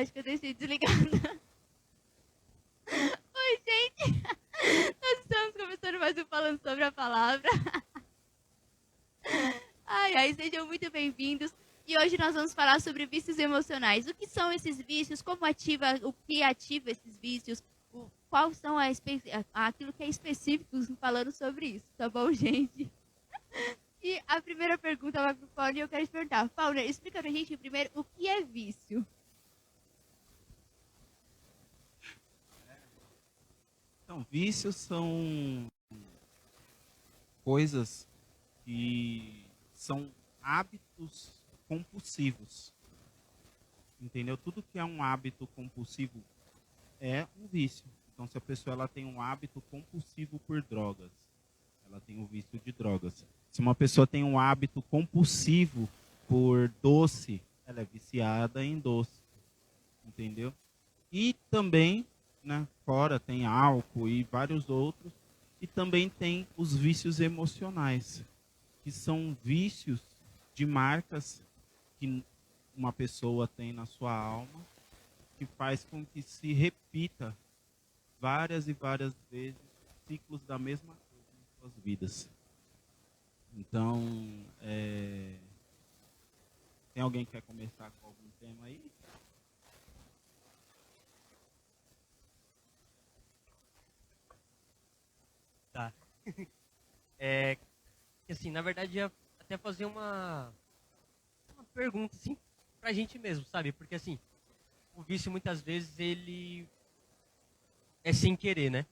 acho que eu deixei desligada. Oi, gente! Nós estamos começando mais um Falando sobre a Palavra. Ai, ai, sejam muito bem-vindos. E hoje nós vamos falar sobre vícios emocionais. O que são esses vícios? Como ativa, o que ativa esses vícios? Quais são aquilo que é específico falando sobre isso, tá bom, gente? E a primeira pergunta vai para o Paulo e eu quero te perguntar. Paulo, explica pra gente primeiro o que é vício. Então, vícios são coisas que são hábitos compulsivos. Entendeu? Tudo que é um hábito compulsivo é um vício. Então, se a pessoa ela tem um hábito compulsivo por drogas, ela tem o vício de drogas. Se uma pessoa tem um hábito compulsivo por doce, ela é viciada em doce. Entendeu? E também, né, fora tem álcool e vários outros, e também tem os vícios emocionais, que são vícios de marcas que uma pessoa tem na sua alma, que faz com que se repita várias e várias vezes ciclos da mesma coisa em suas vidas. Então, tem alguém que quer começar com algum tema aí? Tá. É, que assim, na verdade, ia até fazer uma pergunta, assim, pra gente mesmo, sabe? Porque, assim, o vício, muitas vezes, ele é sem querer, né?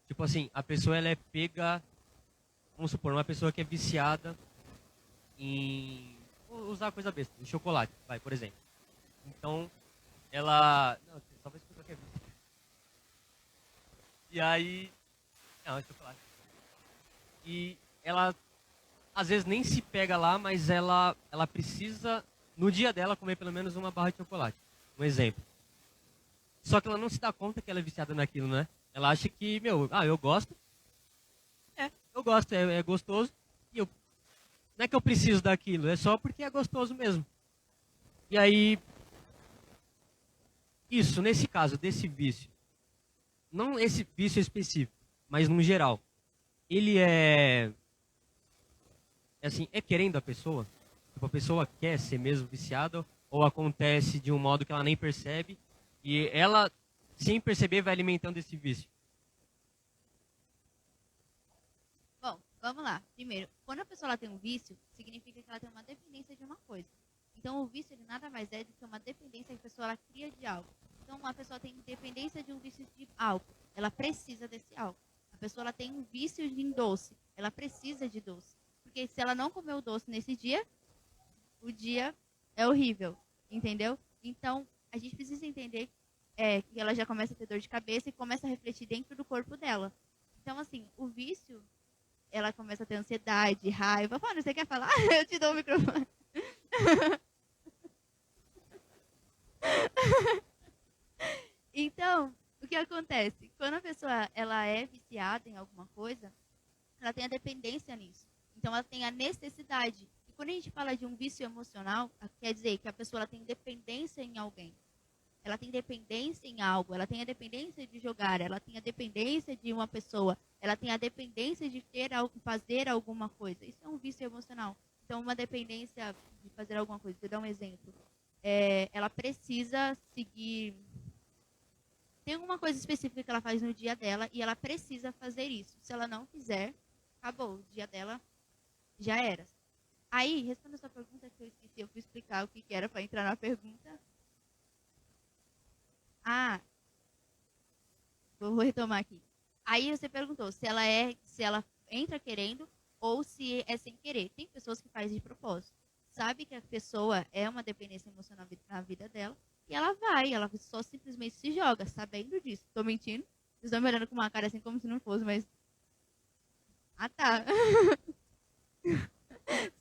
Tipo assim, a pessoa, ela é pega, vamos supor, uma pessoa que é viciada em vou usar coisa besta, em chocolate, vai, por exemplo. Então, ela... Não, talvez a pessoa que é vício. E aí... Não, é chocolate. E ela às vezes nem se pega lá, mas ela precisa, no dia dela, comer pelo menos uma barra de chocolate. Um exemplo. Só que ela não se dá conta que ela é viciada naquilo, né? Ela acha que, eu gosto. Eu gosto, é gostoso. E eu, não é que eu preciso daquilo, é só porque é gostoso mesmo. E aí, isso, nesse caso, desse vício, não esse vício específico, mas no geral, ele assim, é querendo a pessoa? Tipo, a pessoa quer ser mesmo viciada ou acontece de um modo que ela nem percebe e ela, sem perceber, vai alimentando esse vício? Bom, vamos lá. Primeiro, quando a pessoa ela tem um vício, significa que ela tem uma dependência de uma coisa. Então, o vício ele nada mais é do que uma dependência que a pessoa ela cria de algo. Então, uma pessoa tem dependência de um vício de álcool, ela precisa desse álcool. A pessoa ela tem um vício em doce, ela precisa de doce. Porque se ela não comer o doce nesse dia, o dia é horrível, entendeu? Então, a gente precisa entender que ela já começa a ter dor de cabeça e começa a refletir dentro do corpo dela. Então, assim, o vício, ela começa a ter ansiedade, raiva. Mano, você quer falar? Eu te dou o microfone. Então, o que acontece? Quando a pessoa ela é viciada em alguma coisa, ela tem a dependência nisso. Então, ela tem a necessidade. E quando a gente fala de um vício emocional, quer dizer que a pessoa ela tem dependência em alguém. Ela tem dependência em algo, ela tem a dependência de jogar, ela tem a dependência de uma pessoa, ela tem a dependência de ter algo, fazer alguma coisa. Isso é um vício emocional. Então, uma dependência de fazer alguma coisa. Vou dar um exemplo. Ela precisa seguir. Tem alguma coisa específica que ela faz no dia dela e ela precisa fazer isso. Se ela não fizer, acabou. O dia dela já era. Aí, responda a sua pergunta que eu esqueci. Eu fui explicar o que era para entrar na pergunta. Ah, vou retomar aqui. Aí você perguntou se ela entra querendo ou se é sem querer. Tem pessoas que fazem de propósito. Sabe que a pessoa é uma dependência emocional na vida dela e ela só simplesmente se joga, sabendo disso. Tô mentindo? Vocês estão me olhando com uma cara assim como se não fosse, mas. Ah, tá.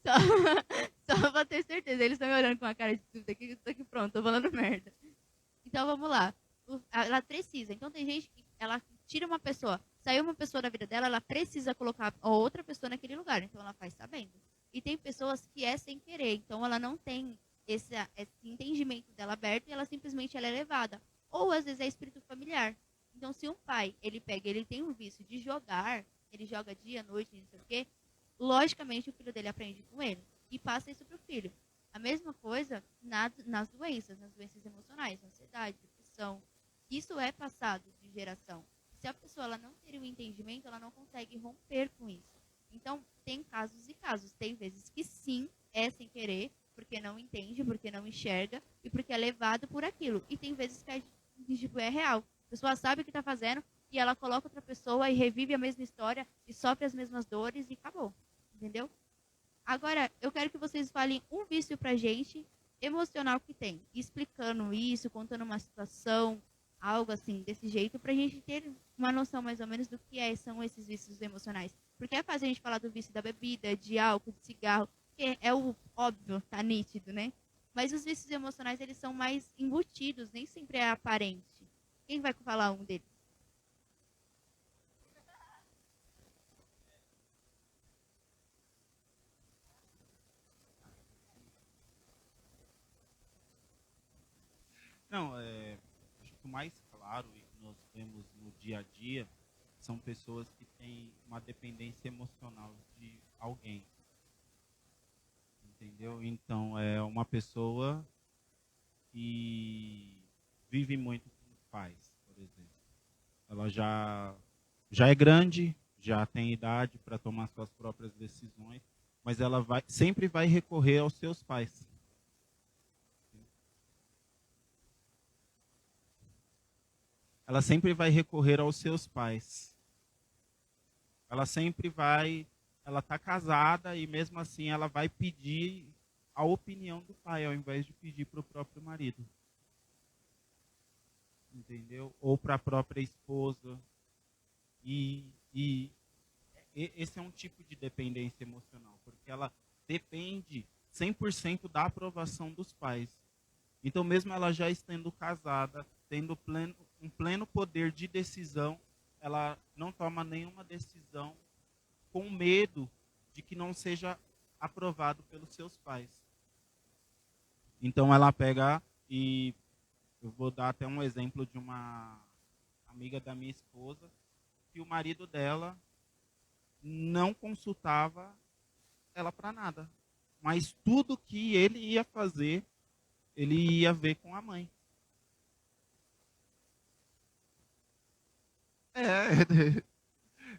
Só, só pra ter certeza. Eles estão me olhando com uma cara de dúvida aqui, tô aqui pronto, tô falando merda. Então vamos lá. Ela precisa. Então tem gente que ela tira uma pessoa, saiu uma pessoa da vida dela, ela precisa colocar outra pessoa naquele lugar. Então ela faz sabendo. E tem pessoas que é sem querer. Então ela não tem esse entendimento dela aberto e ela simplesmente ela é levada. Ou às vezes é espírito familiar. Então, se um pai, ele tem um vício de jogar, ele joga dia, noite, não sei o quê, logicamente o filho dele aprende com ele e passa isso pro filho. A mesma coisa nas doenças emocionais, ansiedade, depressão. Isso é passado de geração. Se a pessoa ela não ter um entendimento, ela não consegue romper com isso. Então, tem casos e casos. Tem vezes que sim, é sem querer, porque não entende, porque não enxerga e porque é levado por aquilo. E tem vezes que é real. A pessoa sabe o que está fazendo e ela coloca outra pessoa e revive a mesma história e sofre as mesmas dores e acabou. Entendeu? Agora, eu quero que vocês falem um vício pra gente emocional que tem. Explicando isso, contando uma situação, algo assim, desse jeito, pra gente ter uma noção mais ou menos do que são esses vícios emocionais. Porque é fácil a gente falar do vício da bebida, de álcool, de cigarro, que é o óbvio, tá nítido, né? Mas os vícios emocionais, eles são mais embutidos, nem sempre é aparente. Quem vai falar um deles? Não, acho que o mais claro e que nós vemos no dia a dia são pessoas que têm uma dependência emocional de alguém. Entendeu? Então, é uma pessoa que vive muito com os pais, por exemplo. Ela já é grande, já tem idade para tomar suas próprias decisões, mas ela sempre vai recorrer aos seus pais. Ela sempre vai recorrer aos seus pais. Ela sempre vai, ela está casada e mesmo assim ela vai pedir a opinião do pai ao invés de pedir para o próprio marido. Entendeu? Ou para a própria esposa. E esse é um tipo de dependência emocional, porque ela depende 100% da aprovação dos pais. Então, mesmo ela já estando casada, tendo um pleno poder de decisão, ela não toma nenhuma decisão com medo de que não seja aprovado pelos seus pais. Então, ela pega e eu vou dar até um exemplo de uma amiga da minha esposa, que o marido dela não consultava ela para nada. Mas tudo que ele ia fazer, ele ia ver com a mãe.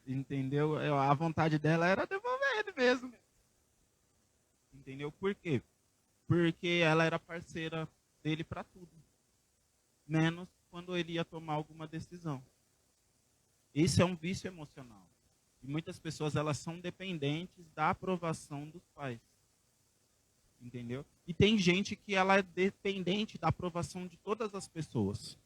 Entendeu? A vontade dela era devolver ele mesmo. Entendeu? Por quê? Porque ela era parceira dele para tudo. Menos quando ele ia tomar alguma decisão. Esse é um vício emocional. E muitas pessoas, elas são dependentes da aprovação dos pais. Entendeu? E tem gente que ela é dependente da aprovação de todas as pessoas.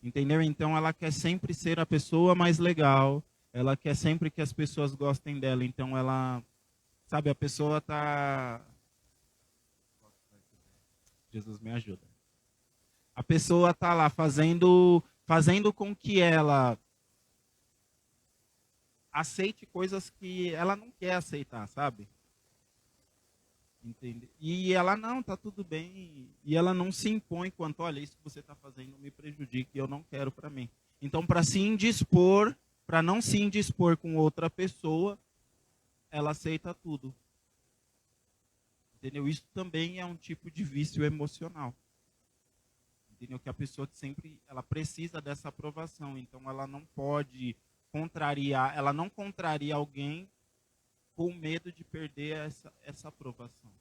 Entendeu? Então ela quer sempre ser a pessoa mais legal, ela quer sempre que as pessoas gostem dela, então ela, sabe, a pessoa tá... Jesus me ajuda. A pessoa tá lá fazendo com que ela aceite coisas que ela não quer aceitar, sabe? Entende? E ela não, tá tudo bem. E ela não se impõe quanto, olha, isso que você está fazendo me prejudica e eu não quero para mim. Então, para se indispor, para não se indispor com outra pessoa, ela aceita tudo. Entendeu? Isso também é um tipo de vício emocional. Entendeu? Que a pessoa que sempre, ela precisa dessa aprovação. Então, ela não pode contrariar, ela não contraria alguém com medo de perder essa aprovação.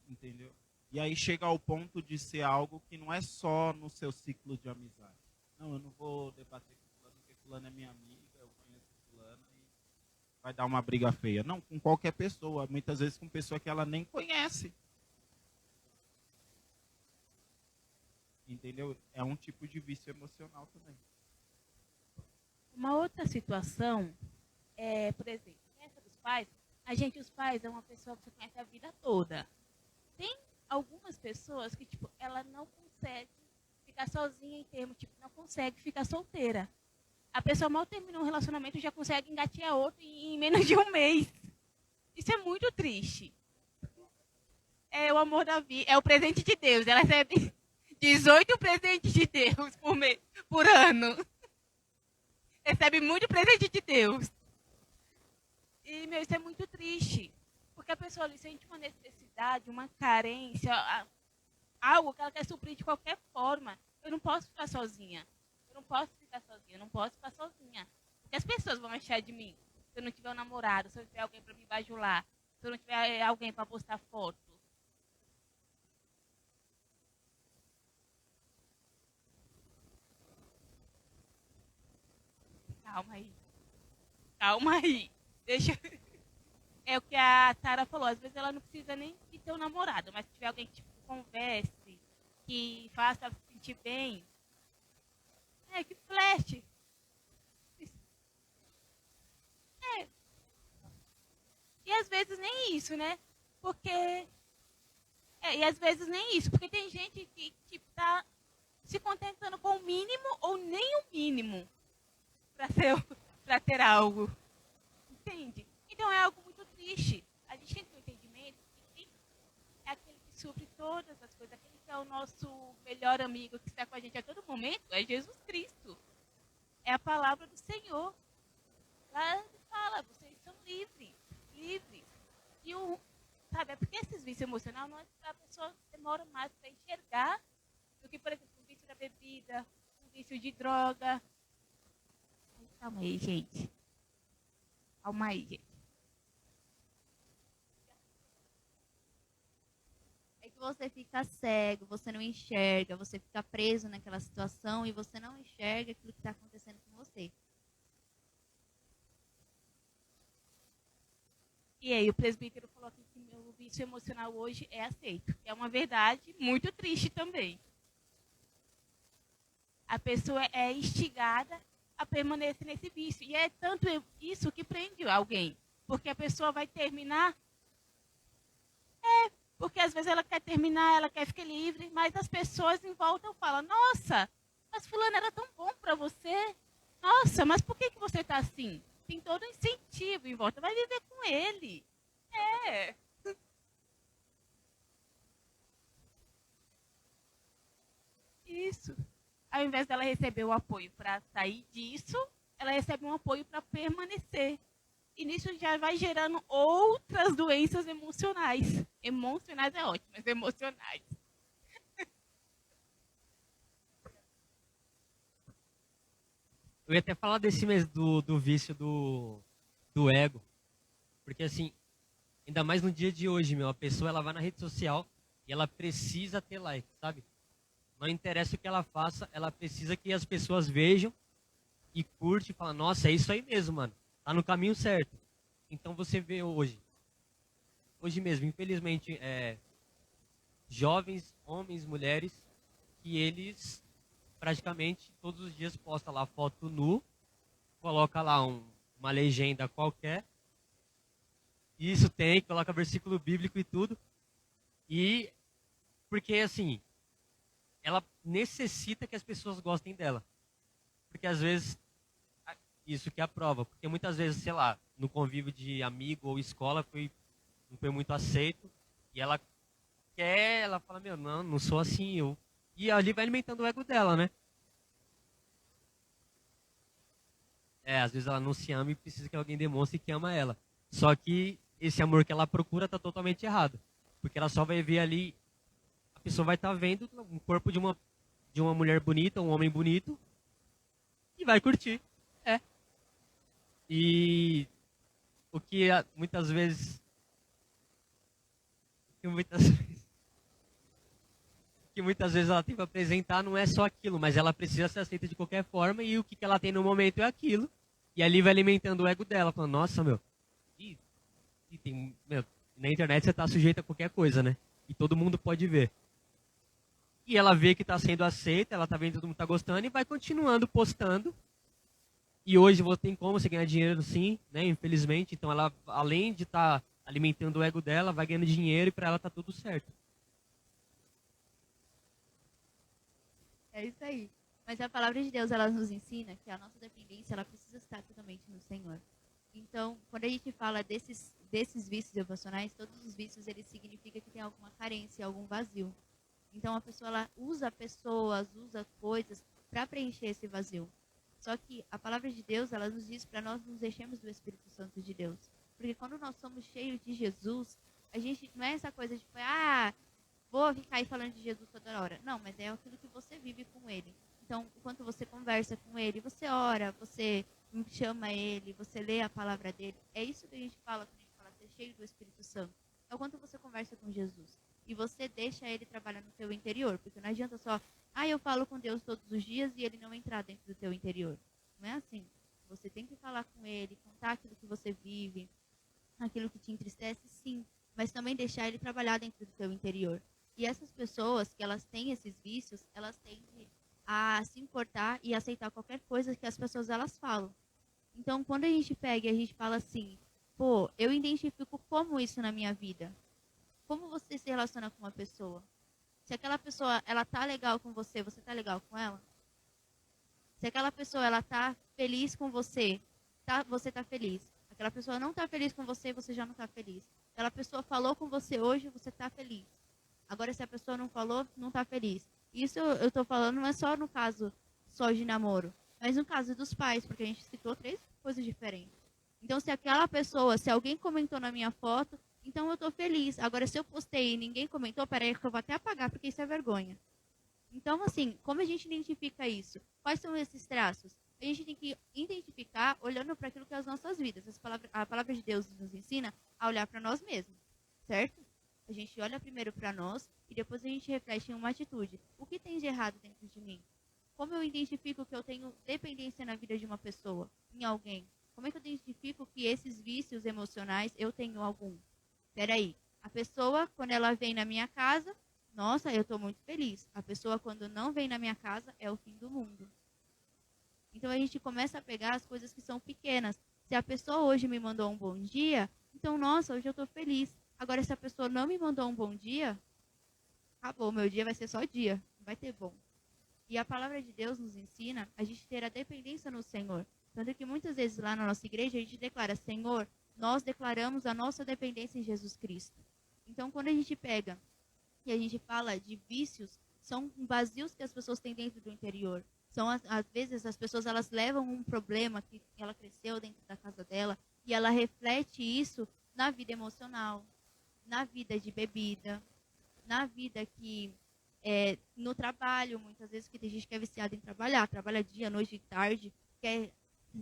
Entendeu? E aí chega ao ponto de ser algo que não é só no seu ciclo de amizade. Não, eu não vou debater com fulano, porque fulano é minha amiga, eu conheço fulano e vai dar uma briga feia. Não, com qualquer pessoa, muitas vezes com pessoa que ela nem conhece. Entendeu? É um tipo de vício emocional também. Uma outra situação é, por exemplo, essa dos pais, os pais é uma pessoa que você conhece a vida toda. Tem algumas pessoas que, tipo, ela não consegue ficar sozinha em termos, tipo, não consegue ficar solteira. A pessoa mal terminou um relacionamento e já consegue engatear outro em menos de um mês. Isso é muito triste. é o amor da vida, é o presente de Deus. Ela recebe 18 presentes de Deus por ano. Recebe muito presente de Deus. E, meu, isso é muito triste. Porque a pessoa ali sente uma necessidade, uma carência, algo que ela quer suprir de qualquer forma. Eu não posso ficar sozinha. Eu não posso ficar sozinha. Eu não posso ficar sozinha. Porque as pessoas vão achar de mim. Se eu não tiver um namorado, se eu não tiver alguém para me bajular, se eu não tiver alguém para postar foto. Calma aí. Calma aí. Deixa. É o que a Tara falou. Às vezes ela não precisa nem de ter um namorado, mas se tiver alguém que tipo, converse, que faça ela se sentir bem. Que flerte. E às vezes nem isso, né? Porque. E às vezes nem isso, porque tem gente que tipo, tá se contentando com o mínimo ou nem o mínimo para ter algo. Entende? Então é algo muito triste. A gente tem que ter um entendimento que quem é aquele que supre todas as coisas, aquele que é o nosso melhor amigo, que está com a gente a todo momento, é Jesus Cristo. É a palavra do Senhor. Lá ele fala, vocês são livres. Livres. E sabe, é porque esses vícios emocionais, a pessoa demora mais para enxergar do que, por exemplo, o vício da bebida, o vício de droga. Calma aí, gente. Calma aí, gente. É que você fica cego, você não enxerga, você fica preso naquela situação e você não enxerga aquilo que está acontecendo com você. E aí o presbítero falou aqui que meu vício emocional hoje é aceito. É uma verdade muito triste também. A pessoa é instigada a permanecer nesse vício. E é tanto isso que prende alguém. Porque a pessoa vai terminar. Porque às vezes ela quer terminar, ela quer ficar livre, mas as pessoas em volta falam, nossa, mas fulano era tão bom para você. Nossa, mas por que você está assim? Tem todo um incentivo em volta. Vai viver com ele. É. Isso. Ao invés dela receber o apoio para sair disso, ela recebe um apoio para permanecer. E nisso já vai gerando outras doenças emocionais. Emocionais é ótimo, mas emocionais. Eu ia até falar desse mesmo, do vício do ego. Porque assim, ainda mais no dia de hoje, meu, a pessoa ela vai na rede social e ela precisa ter like, sabe? Não interessa o que ela faça, ela precisa que as pessoas vejam e curte e fala, nossa, é isso aí mesmo, mano. Tá no caminho certo. Então você vê hoje mesmo, infelizmente, jovens, homens, mulheres, que eles praticamente todos os dias postam lá foto nu, coloca lá uma legenda qualquer, isso tem, coloca versículo bíblico e tudo, e porque assim, ela necessita que as pessoas gostem dela, porque às vezes, isso que é a prova, porque muitas vezes, sei lá, no convívio de amigo ou escola não foi muito aceito, e ela fala, meu, não sou assim, e ali vai alimentando o ego dela, né? Às vezes ela não se ama e precisa que alguém demonstre que ama ela. Só que esse amor que ela procura tá totalmente errado. Porque ela só vai ver ali, a pessoa vai estar vendo um corpo de uma mulher bonita, um homem bonito, e vai curtir. E o que muitas vezes... que muitas vezes ela tem para apresentar não é só aquilo, mas ela precisa ser aceita de qualquer forma e o que ela tem no momento é aquilo. E ali vai alimentando o ego dela, falando, nossa, meu, meu, na internet você tá sujeito a qualquer coisa, né? E todo mundo pode ver. E ela vê que está sendo aceita, ela tá vendo que todo mundo tá gostando e vai continuando postando. E hoje tem como você ganhar dinheiro sim, né? Infelizmente. Então ela, além de estar alimentando o ego dela, vai ganhando dinheiro e para ela tá tudo certo. É isso aí. Mas a palavra de Deus, ela nos ensina que a nossa dependência, ela precisa estar totalmente no Senhor. Então, quando a gente fala desses vícios emocionais, todos os vícios, eles significam que tem alguma carência, algum vazio. Então, a pessoa ela usa pessoas, usa coisas para preencher esse vazio. Só que a palavra de Deus, ela nos diz para nós nos enchermos do Espírito Santo de Deus. Porque quando nós somos cheios de Jesus, a gente não é essa coisa de, vou ficar aí falando de Jesus toda hora. Não, mas é aquilo que você vive com Ele. Então, enquanto você conversa com Ele, você ora, você chama Ele, você lê a palavra dEle. É isso que a gente fala quando a gente fala ser cheio do Espírito Santo. É o quanto você conversa com Jesus. E você deixa Ele trabalhar no seu interior. Porque não adianta só, eu falo com Deus todos os dias e Ele não entrar dentro do teu interior. Não é assim. Você tem que falar com Ele, contar aquilo que você vive, aquilo que te entristece, sim. Mas também deixar Ele trabalhar dentro do teu interior. E essas pessoas que elas têm esses vícios, elas tendem a se importar e aceitar qualquer coisa que as pessoas elas falam. Então, quando a gente pega e a gente fala assim, eu identifico como isso na minha vida. Como você se relaciona com uma pessoa? Se aquela pessoa, ela tá legal com você, você tá legal com ela? Se aquela pessoa, ela tá feliz com você, você tá feliz. Aquela pessoa não tá feliz com você, você já não tá feliz. Aquela pessoa falou com você hoje, você tá feliz. Agora, se a pessoa não falou, não tá feliz. Isso eu tô falando não é só no caso só de namoro, mas no caso dos pais, porque a gente citou 3 coisas diferentes. Então, se aquela pessoa, se alguém comentou na minha foto, então eu tô feliz. Agora, se eu postei e ninguém comentou, peraí que eu vou até apagar, porque isso é vergonha. Então, assim, como a gente identifica isso? Quais são esses traços? A gente tem que identificar olhando para aquilo que é as nossas vidas. A palavra de Deus nos ensina a olhar para nós mesmos, certo? A gente olha primeiro para nós e depois a gente reflete em uma atitude. O que tem de errado dentro de mim? Como eu identifico que eu tenho dependência na vida de uma pessoa, em alguém? Como é que eu identifico que esses vícios emocionais eu tenho algum? Peraí, a pessoa, quando ela vem na minha casa, nossa, eu estou muito feliz. A pessoa, quando não vem na minha casa, é o fim do mundo. Então, a gente começa a pegar as coisas que são pequenas. Se a pessoa hoje me mandou um bom dia, então, nossa, hoje eu estou feliz. Agora, se a pessoa não me mandou um bom dia, acabou, meu dia vai ser só dia, não vai ter bom. E a palavra de Deus nos ensina a gente ter a dependência no Senhor. Tanto que muitas vezes lá na nossa igreja a gente declara, Senhor, nós declaramos a nossa dependência em Jesus Cristo. Então, quando a gente pega e a gente fala de vícios, são vazios que as pessoas têm dentro do interior. São, às vezes, as pessoas elas levam um problema que ela cresceu dentro da casa dela e ela reflete isso na vida emocional, na vida de bebida, na vida que no trabalho, muitas vezes que tem gente que é viciada em trabalhar, trabalha dia, noite e tarde,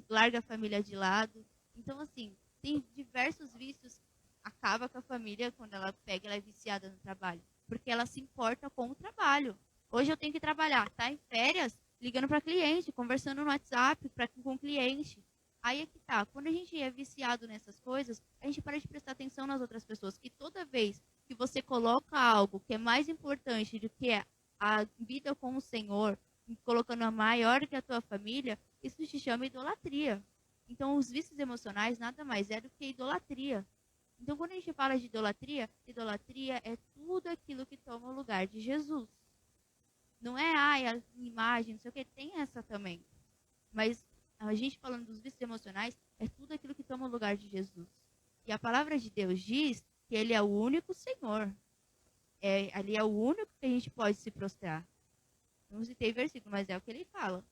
larga a família de lado. Então, assim, tem diversos vícios, acaba com a família quando ela pega, ela é viciada no trabalho, porque ela se importa com o trabalho. Hoje eu tenho que trabalhar, tá em férias, ligando para cliente, conversando no WhatsApp com o cliente. Aí é que tá, quando a gente é viciado nessas coisas, a gente para de prestar atenção nas outras pessoas, que toda vez que você coloca algo que é mais importante do que a vida com o Senhor, colocando a maior que a tua família, isso se chama idolatria. Então, os vícios emocionais nada mais é do que idolatria. Então, quando a gente fala de idolatria é tudo aquilo que toma o lugar de Jesus. Não é, a imagem, não sei o que, tem essa também. Mas a gente falando dos vícios emocionais, é tudo aquilo que toma o lugar de Jesus. E a palavra de Deus diz que Ele é o único Senhor. Ali é o único que a gente pode se prostrar. Não citei versículo, mas é o que ele fala.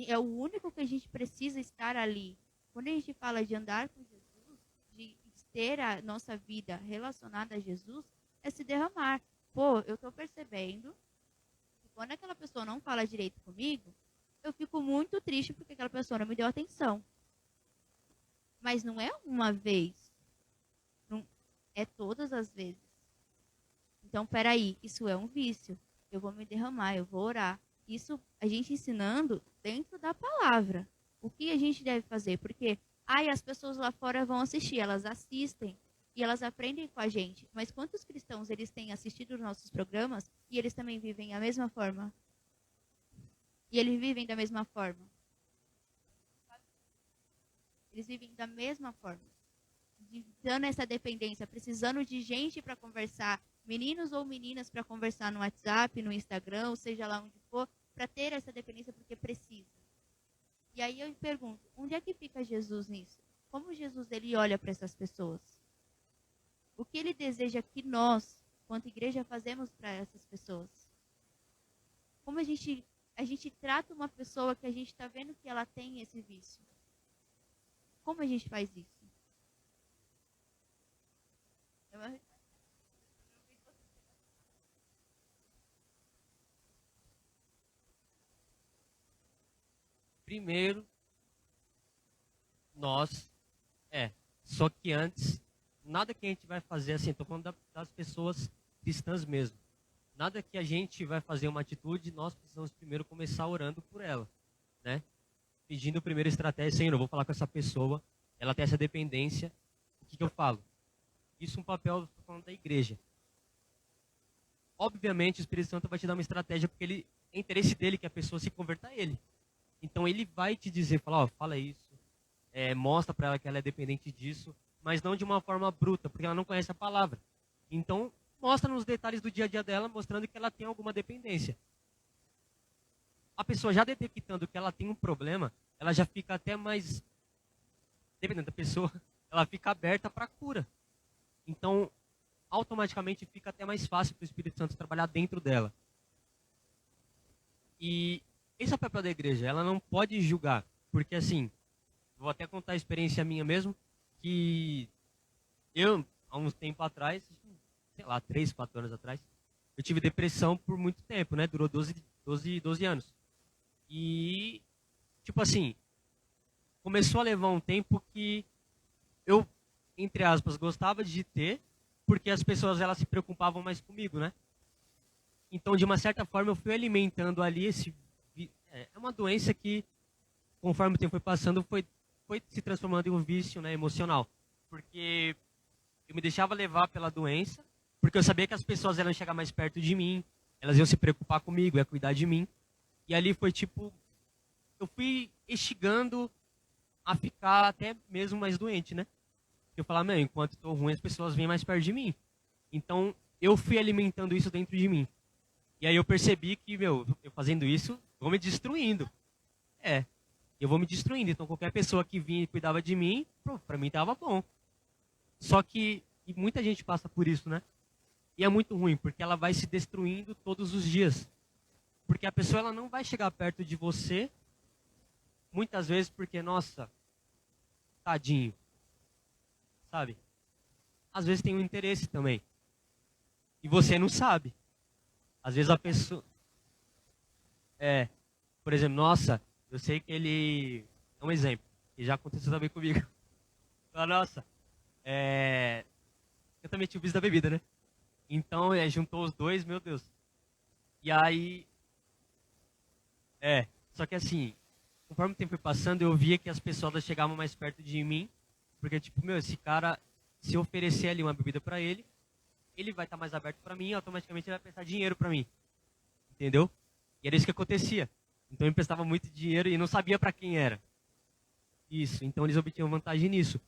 É o único que a gente precisa estar ali. Quando a gente fala de andar com Jesus, de ter a nossa vida relacionada a Jesus, é se derramar. Eu estou percebendo que quando aquela pessoa não fala direito comigo, eu fico muito triste porque aquela pessoa não me deu atenção. Mas não é uma vez. Não, é todas as vezes. Então, peraí, isso é um vício. Eu vou me derramar, eu vou orar. Isso a gente ensinando dentro da palavra. O que a gente deve fazer? Porque, as pessoas lá fora vão assistir, elas assistem e elas aprendem com a gente. Mas quantos cristãos eles têm assistido os nossos programas e eles também vivem a mesma forma? E eles vivem da mesma forma. Eles vivem da mesma forma. Dando essa dependência, precisando de gente para conversar, meninos ou meninas para conversar no WhatsApp, no Instagram, ou seja lá onde for, para ter essa dependência porque precisa. E aí eu pergunto, onde é que fica Jesus nisso? como Jesus ele olha para essas pessoas? O que ele deseja que nós, quanto igreja, fazemos para essas pessoas? Como a gente trata uma pessoa que a gente está vendo que ela tem esse vício? Como a gente faz isso? Primeiro, nós, só que antes, nada que a gente vai fazer assim, estou falando das pessoas cristãs mesmo. Nada que a gente vai fazer uma atitude, nós precisamos primeiro começar orando por ela, né? Pedindo primeiro estratégia, Senhor, eu vou falar com essa pessoa, ela tem essa dependência, o que eu falo? Isso é um papel, estou falando da igreja. Obviamente o Espírito Santo vai te dar uma estratégia, porque é interesse dele que a pessoa se converta a ele. Então ele vai te dizer, fala isso, mostra para ela que ela é dependente disso, mas não de uma forma bruta, porque ela não conhece a palavra. Então, mostra nos detalhes do dia a dia dela, mostrando que ela tem alguma dependência. A pessoa já detectando que ela tem um problema, ela já fica até mais, dependendo da pessoa, ela fica aberta para a cura. Então, automaticamente fica até mais fácil para o Espírito Santo trabalhar dentro dela. E esse é o papel da igreja, ela não pode julgar, porque assim, vou até contar a experiência minha mesmo, que eu, há uns tempo atrás, sei lá, 3, 4 anos atrás, eu tive depressão por muito tempo, né? Durou 12 anos. E, tipo assim, começou a levar um tempo que eu, entre aspas, gostava de ter, porque as pessoas elas se preocupavam mais comigo, né? Então, de uma certa forma, eu fui alimentando ali esse... É uma doença que, conforme o tempo foi passando, foi se transformando em um vício, né, emocional. Porque eu me deixava levar pela doença, porque eu sabia que as pessoas iam chegar mais perto de mim, elas iam se preocupar comigo, iam cuidar de mim. E ali foi tipo... Eu fui instigando a ficar até mesmo mais doente, né? Eu falava, enquanto estou ruim, as pessoas vêm mais perto de mim. Então, eu fui alimentando isso dentro de mim. E aí eu percebi que, eu fazendo isso, vou me destruindo. Eu vou me destruindo. Então, qualquer pessoa que vinha e cuidava de mim, pra mim tava bom. Só que e muita gente passa por isso, né? E é muito ruim, porque ela vai se destruindo todos os dias. Porque a pessoa ela não vai chegar perto de você, muitas vezes porque, nossa, tadinho. Sabe? Às vezes tem um interesse também. E você não sabe. Às vezes a pessoa... por exemplo, nossa, eu sei que ele... É um exemplo, que já aconteceu também comigo. Nossa, eu também tinha o vício da bebida, né? Então, juntou os dois, meu Deus. E aí... Só que assim, conforme o tempo foi passando, eu via que as pessoas chegavam mais perto de mim. Porque, tipo, esse cara, se eu oferecer ali uma bebida pra ele, ele vai estar mais aberto pra mim e automaticamente ele vai prestar dinheiro pra mim. Entendeu? E era isso que acontecia. Então eu emprestava muito dinheiro e não sabia pra quem era. Isso, então eles obtinham vantagem nisso.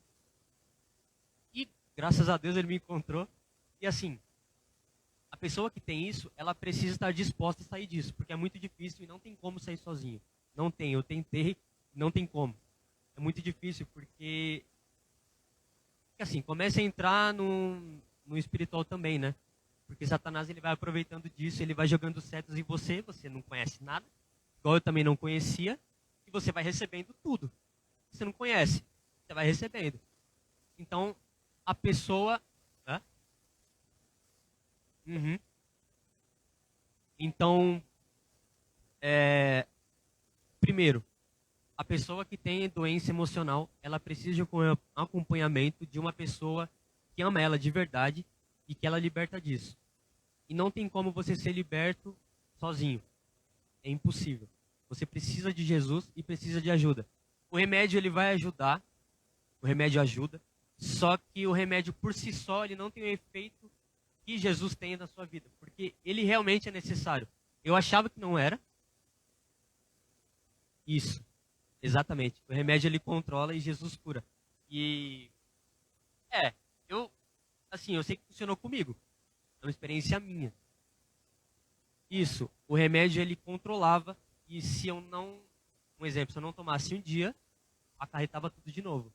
E, graças a Deus, ele me encontrou. E assim, a pessoa que tem isso, ela precisa estar disposta a sair disso. Porque é muito difícil e não tem como sair sozinho. Não tem, eu tentei, não tem como. É muito difícil porque assim, começa a entrar no espiritual também, né? Porque Satanás ele vai aproveitando disso, ele vai jogando setas em você, você não conhece nada, igual eu também não conhecia, e você vai recebendo tudo. Você não conhece, você vai recebendo. Então, a pessoa... Então, primeiro, a pessoa que tem doença emocional, ela precisa de um acompanhamento de uma pessoa que ama ela de verdade e que ela liberta disso. E não tem como você ser liberto sozinho. É impossível. Você precisa de Jesus e precisa de ajuda. O remédio ele vai ajudar, o remédio ajuda, só que o remédio por si só ele não tem o efeito que Jesus tem na sua vida, porque ele realmente é necessário. Eu achava que não era. Isso. Exatamente. O remédio ele controla e Jesus cura. E eu sei que funcionou comigo. É uma experiência minha. Isso. O remédio ele controlava e se eu não, um exemplo, se eu não tomasse um dia, acarretava tudo de novo.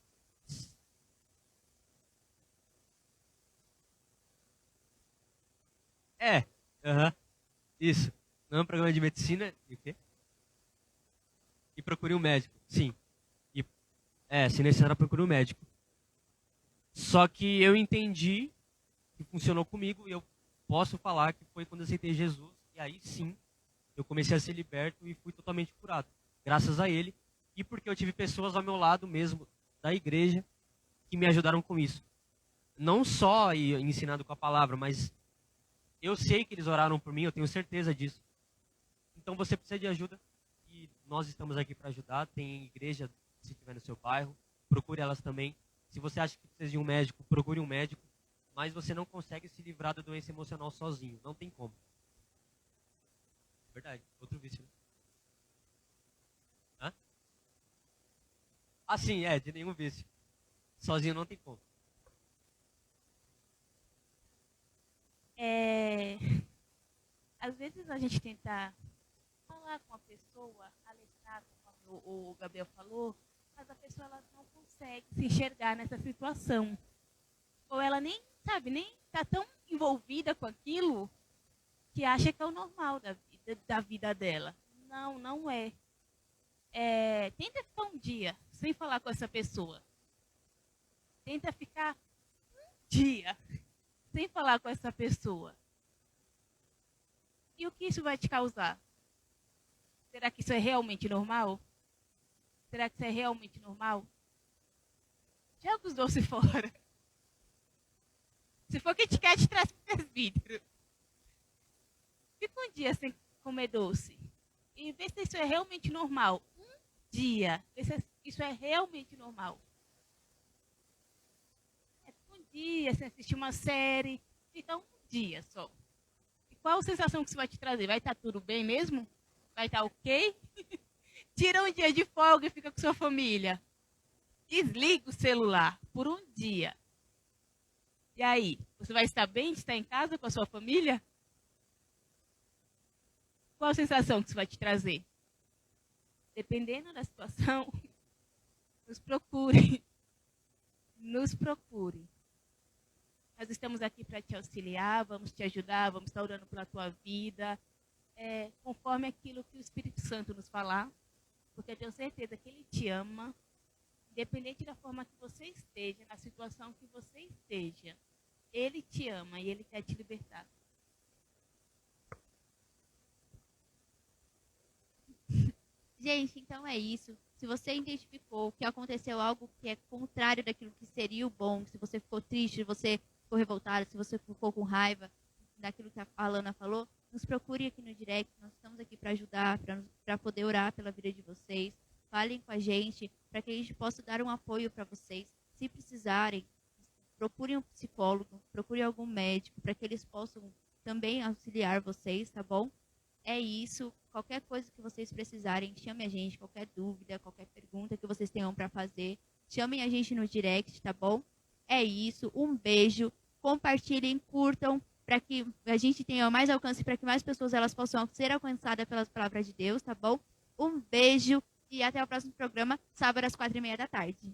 Aham. Isso. Não é um programa de medicina. E o quê? E procure um médico. Sim. Se necessário, procure um médico. Só que eu entendi que funcionou comigo e eu posso falar que foi quando eu aceitei Jesus. E aí sim, eu comecei a ser liberto e fui totalmente curado. Graças a ele. E porque eu tive pessoas ao meu lado mesmo, da igreja, que me ajudaram com isso. Não só ensinando com a palavra, mas eu sei que eles oraram por mim, eu tenho certeza disso. Então você precisa de ajuda e nós estamos aqui para ajudar. Tem igreja, se estiver no seu bairro, procure elas também. Se você acha que precisa de um médico, procure um médico. Mas você não consegue se livrar da doença emocional sozinho, não tem como. Verdade, outro vício, né? Hã? Sim, de nenhum vício. Sozinho não tem como. Às vezes a gente tenta falar com a pessoa, alertar, como o Gabriel falou, mas a pessoa ela não consegue se enxergar nessa situação. Ou ela nem está tão envolvida com aquilo que acha que é o normal da vida dela. Não, não é. Tenta ficar um dia sem falar com essa pessoa. Tenta ficar um dia sem falar com essa pessoa. E o que isso vai te causar? Será que isso é realmente normal? Será que isso é realmente normal? Joga os doces fora. Se for Kit Kat, traz para o vidro. Fica um dia sem comer doce. E vê se isso é realmente normal. Um dia. Vê se isso é realmente normal. Um dia sem assistir uma série. Fica um dia só. E qual a sensação que isso vai te trazer? Vai estar tudo bem mesmo? Vai estar ok? Tira um dia de folga e fica com sua família. Desliga o celular por um dia. E aí? Você vai estar bem de estar em casa com a sua família? Qual a sensação que isso vai te trazer? Dependendo da situação, nos procure. Nos procure. Nós estamos aqui para te auxiliar, vamos te ajudar, vamos estar orando pela tua vida, conforme aquilo que o Espírito Santo nos falar, porque eu tenho certeza que Ele te ama, independente da forma que você esteja, na situação que você esteja. Ele te ama e Ele quer te libertar. Gente, então é isso. Se você identificou que aconteceu algo que é contrário daquilo que seria o bom, se você ficou triste, se você ficou revoltado, se você ficou com raiva daquilo que a Alana falou, nos procure aqui no direct. Nós estamos aqui para ajudar, para poder orar pela vida de vocês. Falem com a gente, para que a gente possa dar um apoio para vocês. Se precisarem, procurem um psicólogo, procurem algum médico, para que eles possam também auxiliar vocês, tá bom? É isso. Qualquer coisa que vocês precisarem, chame a gente. Qualquer dúvida, qualquer pergunta que vocês tenham para fazer, chamem a gente no direct, tá bom? É isso. Um beijo. Compartilhem, curtam, para que a gente tenha mais alcance, para que mais pessoas elas possam ser alcançadas pelas palavras de Deus, tá bom? Um beijo e até o próximo programa, sábado às 4h30 da tarde.